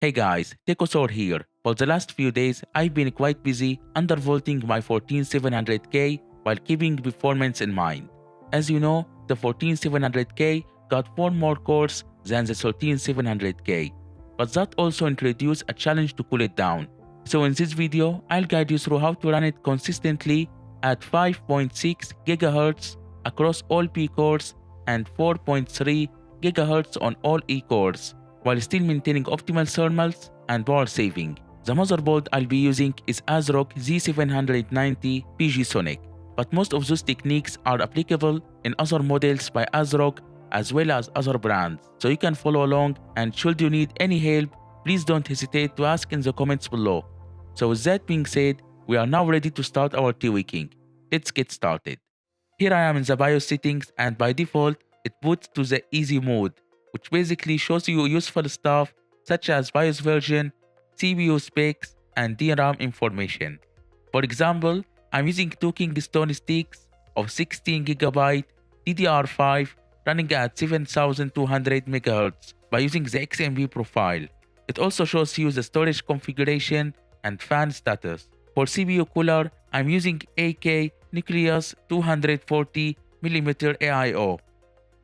Hey guys, Tekosor here. For the last few days, I've been quite busy undervolting my 14700K while keeping performance in mind. As you know, the 14700K got 4 more cores than the 13700K, but that also introduced a challenge to cool it down. So in this video, I'll guide you through how to run it consistently at 5.6 GHz across all P cores and 4.3 GHz on all E cores, while still maintaining optimal thermals and power saving. The motherboard I'll be using is ASRock Z790 PG Sonic, but most of those techniques are applicable in other models by ASRock as well as other brands, so you can follow along, and should you need any help, please don't hesitate to ask in the comments below. So with that being said, we are now ready to start our tweaking. Let's get started. Here I am in the BIOS settings, and by default, it puts to the easy mode, which basically shows you useful stuff such as BIOS version, CPU specs, and DRAM information. For example, I'm using two Kingston sticks of 16GB DDR5 running at 7200 MHz by using the XMP profile. It also shows you the storage configuration and fan status. For CPU cooler, I'm using AK Nucleus 240mm AIO.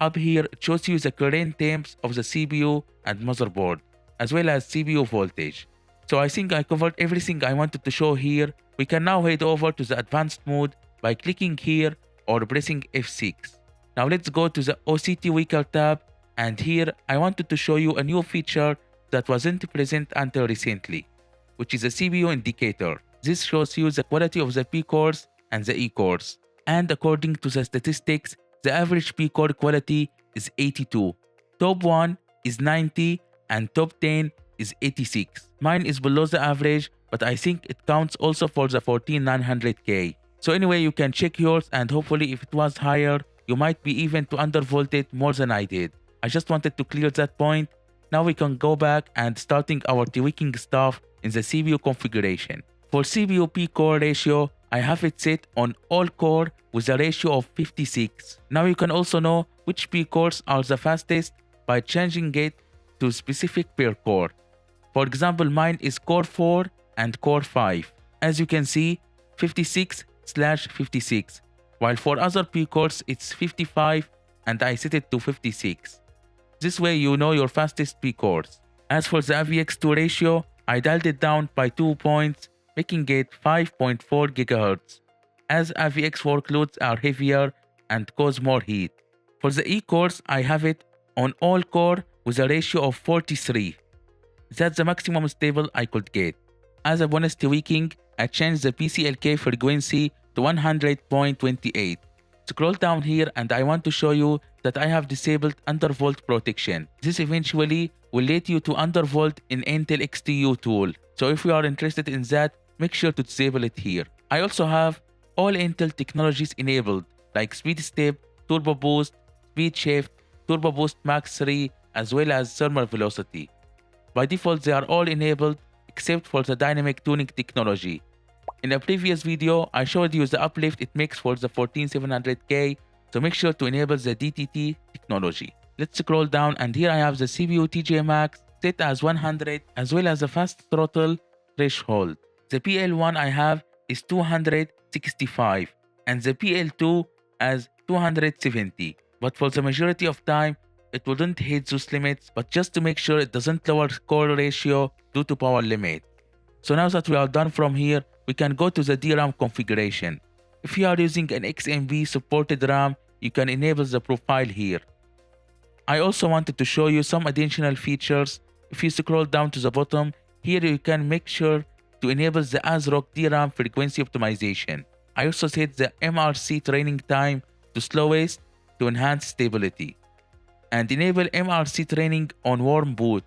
Up here, it shows you the current temps of the CPU and motherboard, as well as CPU voltage. So I think I covered everything I wanted to show here. We can now head over to the advanced mode by clicking here or pressing F6. Now let's go to the OCCT Weaker tab, and here I wanted to show you a new feature that wasn't present until recently, which is a CPU indicator. This shows you the quality of the P cores and the E cores, and according to the statistics, the average P core quality is 82, top 1 is 90, and top 10 is 86. Mine is below the average, but I think it counts also for the 14900K. So anyway, you can check yours, and hopefully if it was higher, you might be even to undervolt it more than I did. I just wanted to clear that point. Now we can go back and starting our tweaking stuff in the CPU configuration. For CPU P core ratio, I have it set on all core with a ratio of 56. Now you can also know which P cores are the fastest by changing it to specific per core. For example, mine is core 4 and core 5. As you can see, 56/56, while for other P cores it's 55 and I set it to 56. This way you know your fastest P cores. As for the AVX2 ratio, I dialed it down by 2 points, making it 5.4 GHz, as AVX workloads are heavier and cause more heat. For the E cores, I have it on all core with a ratio of 43. That's the maximum stable I could get. As a bonus tweaking, I changed the PCLK frequency to 100.28. Scroll down here and I want to show you that I have disabled undervolt protection. This eventually will let you to undervolt in Intel XTU tool. So if you are interested in that, make sure to disable it here. I also have all Intel technologies enabled like Speed Step, Turbo Boost, Speed Shift, Turbo Boost Max 3, as well as Thermal Velocity. By default, they are all enabled except for the Dynamic Tuning technology. In a previous video, I showed you the uplift it makes for the 14700K, so make sure to enable the DTT technology. Let's scroll down, and here I have the CPU TJ Max set as 100 as well as the fast throttle threshold. The PL1 I have is 265 and the PL2 as 270, but for the majority of time it wouldn't hit those limits, but just to make sure it doesn't lower core ratio due to power limit. So now that we are done from here, we can go to the DRAM configuration. If you are using an XMP supported RAM, you can enable the profile here. I also wanted to show you some additional features. If you scroll down to the bottom, here you can make sure to enable the ASRock DRAM frequency optimization. I also set the MRC training time to slowest to enhance stability, and enable MRC training on warm boot.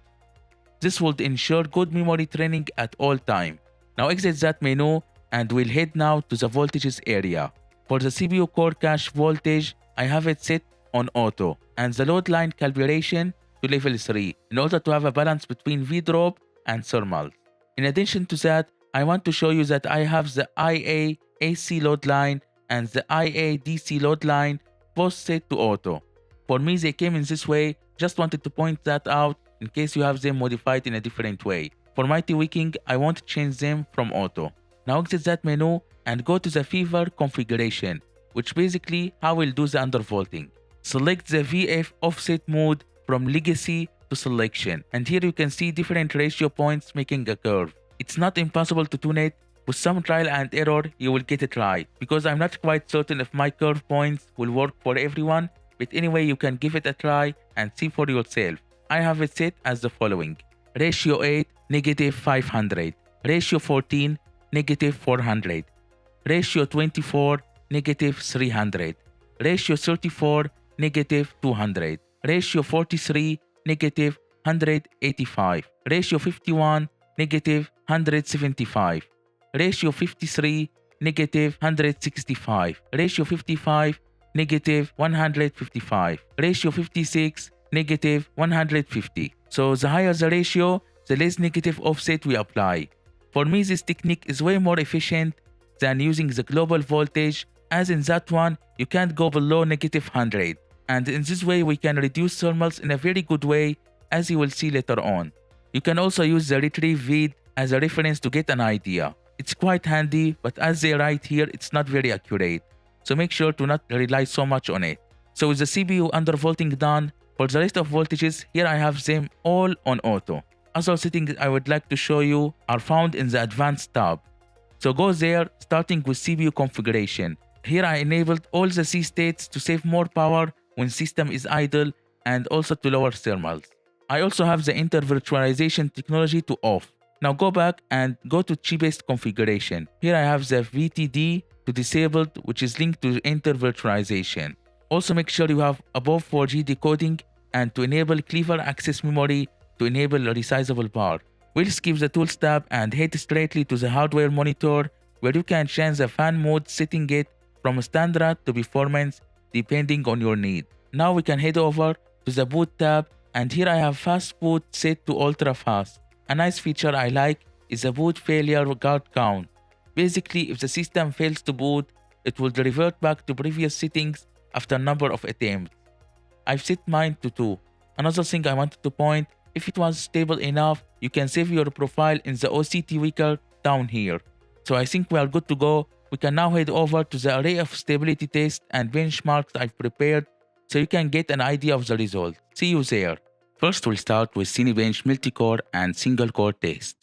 This will ensure good memory training at all time. Now exit that menu and we'll head now to the voltages area. For the CPU core cache voltage, I have it set on auto and the load line calibration to level 3 in order to have a balance between V-drop and thermal. In addition to that, I want to show you that I have the IA AC load line and the IA DC load line both set to auto. For me, they came in this way. Just wanted to point that out in case you have them modified in a different way. For my tweaking, I want to change them from auto. Now exit that menu and go to the FIVR Configuration, which basically how we'll do the undervolting. Select the VF offset mode from legacy to selection, and here you can see different ratio points making a curve. It's not impossible to tune it. With some trial and error, you will get it right, because I'm not quite certain if my curve points will work for everyone, but anyway you can give it a try and see for yourself. I have it set as the following: ratio 8 negative 500, ratio 14 negative 400, ratio 24 negative 300, ratio 34 negative 200, ratio 43 negative 185, ratio 51 negative 175, ratio 53 negative 165, ratio 55 negative 155, ratio 56 negative 150. So the higher the ratio, the less negative offset we apply. For me, this technique is way more efficient than using the global voltage, as in that one you can't go below negative 100, and in this way we can reduce thermals in a very good way, as you will see later on. You can also use the retrieve vid as a reference to get an idea. It's quite handy, but as they write here, it's not very accurate, so make sure to not rely so much on it. So with the CPU undervolting done, for the rest of voltages, here I have them all on auto. Other settings I would like to show you are found in the advanced tab. So go there, starting with CPU configuration. Here I enabled all the C states to save more power when system is idle and also to lower thermals. I also have the enter virtualization technology to off. Now go back and go to cheapest configuration. Here I have the VTD to disabled, which is linked to enter virtualization. Also make sure you have above 4G decoding and to enable clever access memory to enable a resizable bar. We'll skip the tools tab and head straightly to the hardware monitor, where you can change the fan mode, setting it from standard to performance depending on your need. Now we can head over to the boot tab, and here I have fast boot set to ultra fast. A nice feature I like is the boot failure guard count. Basically, if the system fails to boot, it will revert back to previous settings after a number of attempts. I've set mine to 2. Another thing I wanted to point, if it was stable enough, you can save your profile in the OCCT Wicker down here. So I think we are good to go. We can now head over to the array of stability tests and benchmarks I've prepared, so you can get an idea of the result. See you there. First we'll start with Cinebench multi-core and single-core test.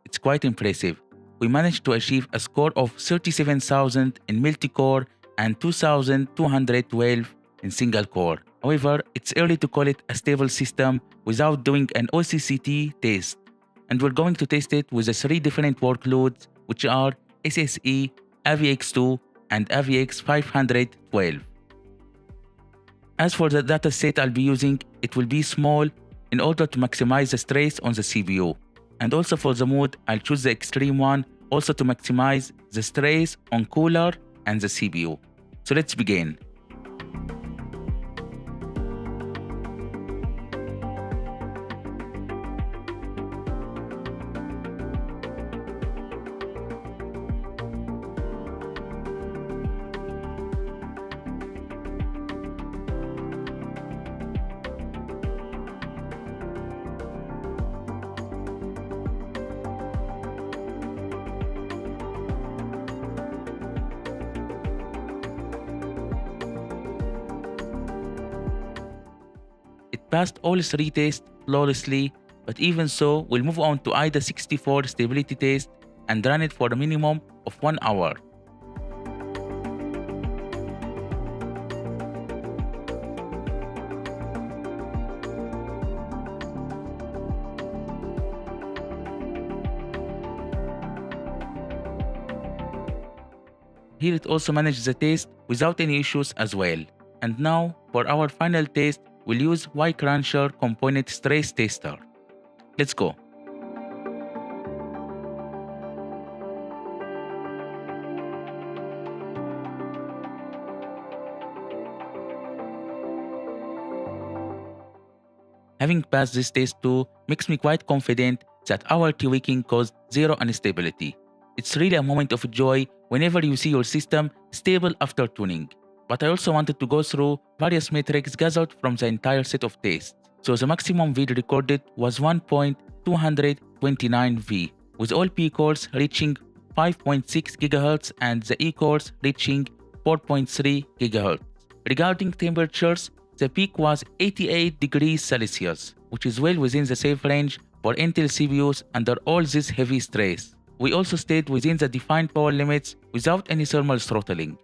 It's quite impressive. We managed to achieve a score of 37,000 in multi-core and 2,212 in single-core. However, it's early to call it a stable system without doing an OCCT test, and we're going to test it with the 3 different workloads, which are SSE, AVX2, and AVX 512. As for the dataset I'll be using, it will be small in order to maximize the stress on the CPU. And also for the mode, I'll choose the extreme one, also to maximize the stress on cooler and the CPU. So let's begin. Passed all 3 tests flawlessly, but even so, we'll move on to IDA64 stability test and run it for a minimum of 1 hour. Here it also manages the test without any issues as well. And now, for our final test, we'll use Y-Cruncher Component Stress Tester. Let's go. Having passed this test too makes me quite confident that our tweaking caused zero instability. It's really a moment of joy whenever you see your system stable after tuning. But I also wanted to go through various metrics gathered from the entire set of tests. So the maximum V recorded was 1.229V, with all P cores reaching 5.6 GHz and the E cores reaching 4.3 GHz. Regarding temperatures, the peak was 88 degrees Celsius, which is well within the safe range for Intel CPUs under all this heavy stress. We also stayed within the defined power limits without any thermal throttling.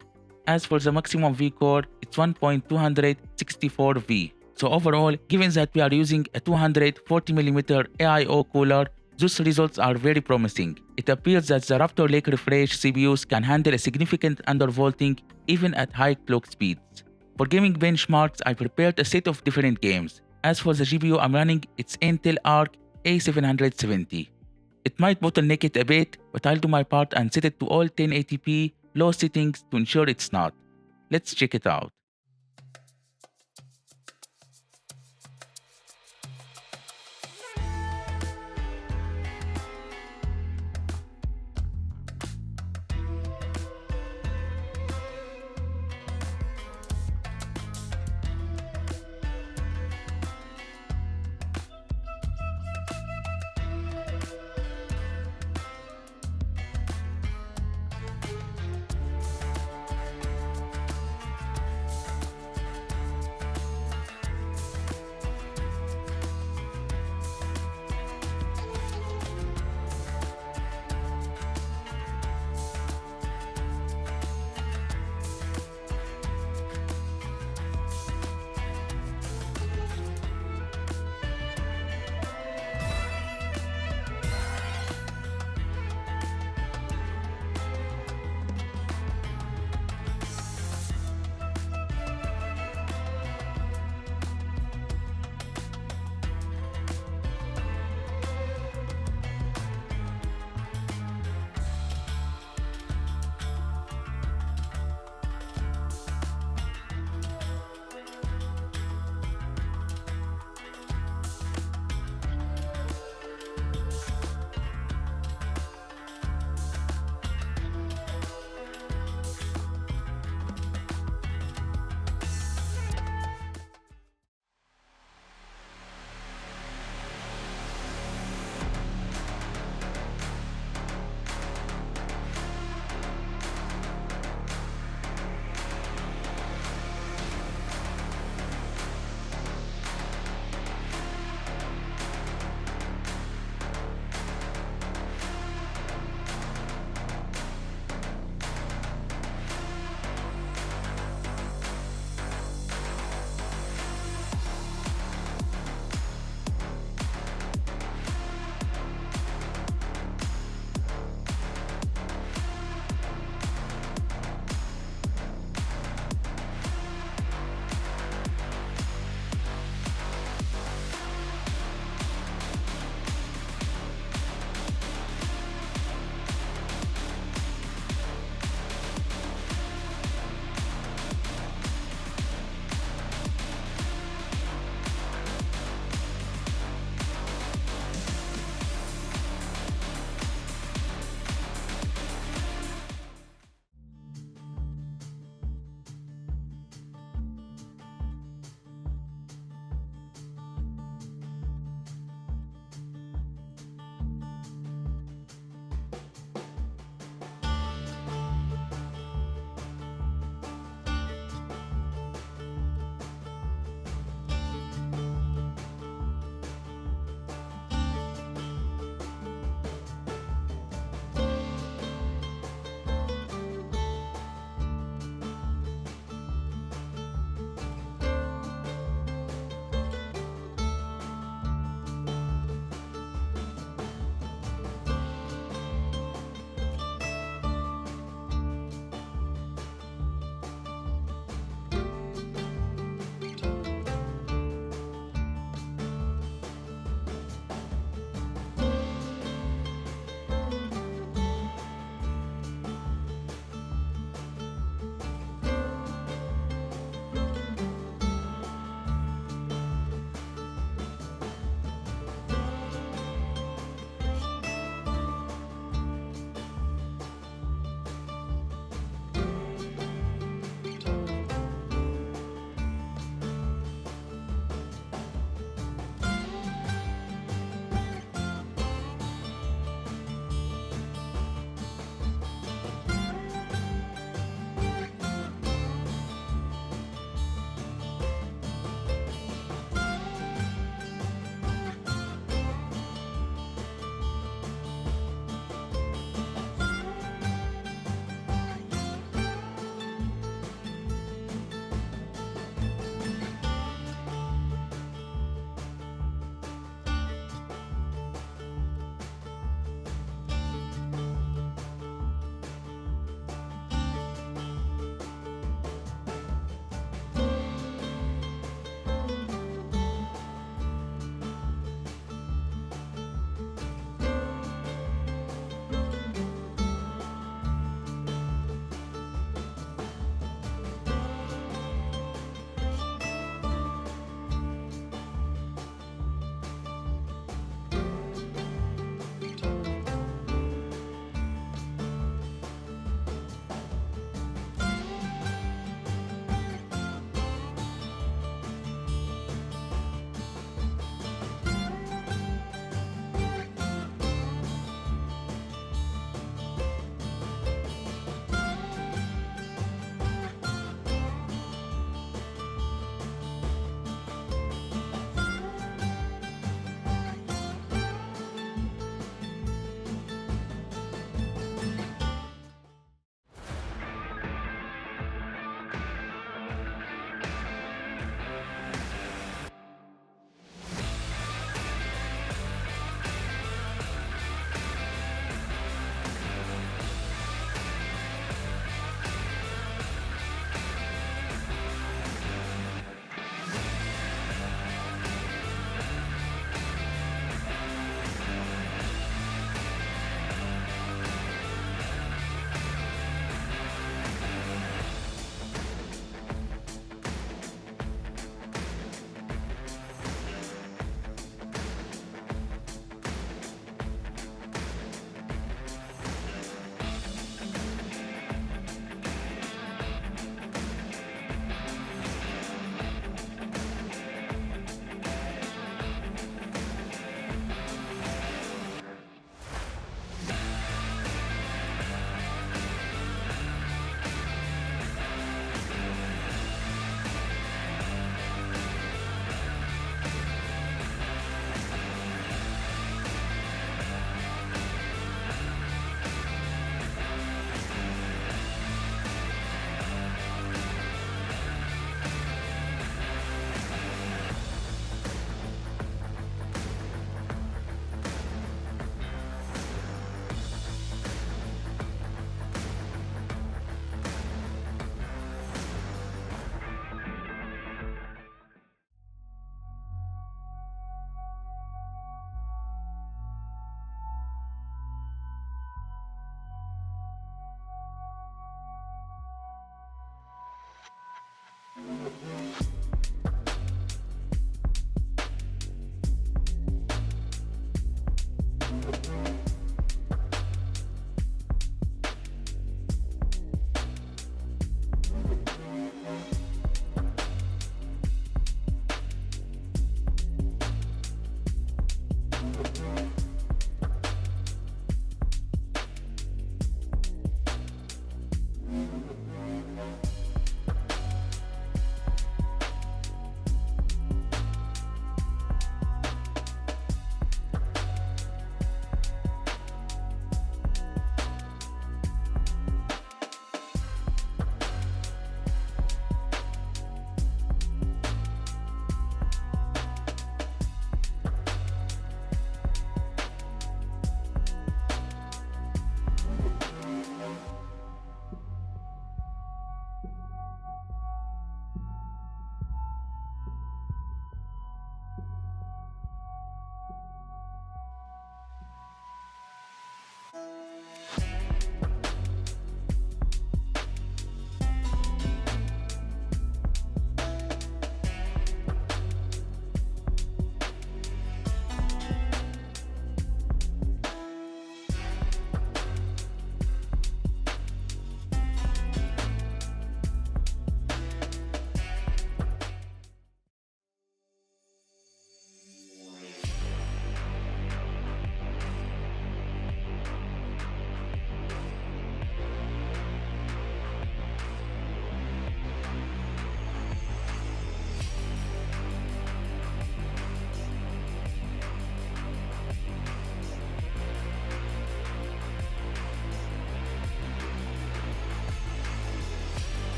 As for the maximum V core, it's 1.264V. So overall, given that we are using a 240mm AIO cooler, those results are very promising. It appears that the raptorlake refresh CPUs can handle a significant undervolting even at high clock speeds. For gaming benchmarks, I prepared a set of different games. As for the GPU I'm running, it's Intel Arc A770. It might bottleneck it a bit, but I'll do my part and set it to all 1080p low settings to ensure it's not. Let's check it out.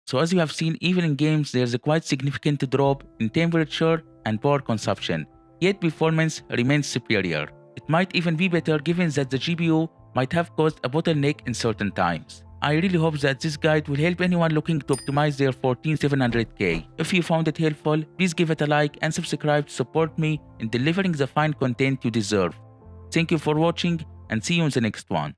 So as you have seen, even in games there's a quite significant drop in temperature and power consumption, yet performance remains superior. It might even be better given that the GPU might have caused a bottleneck in certain times. I really hope that this guide will help anyone looking to optimize their 14700K. If you found it helpful, please give it a like and subscribe to support me in delivering the fine content you deserve. Thank you for watching and see you in the next one.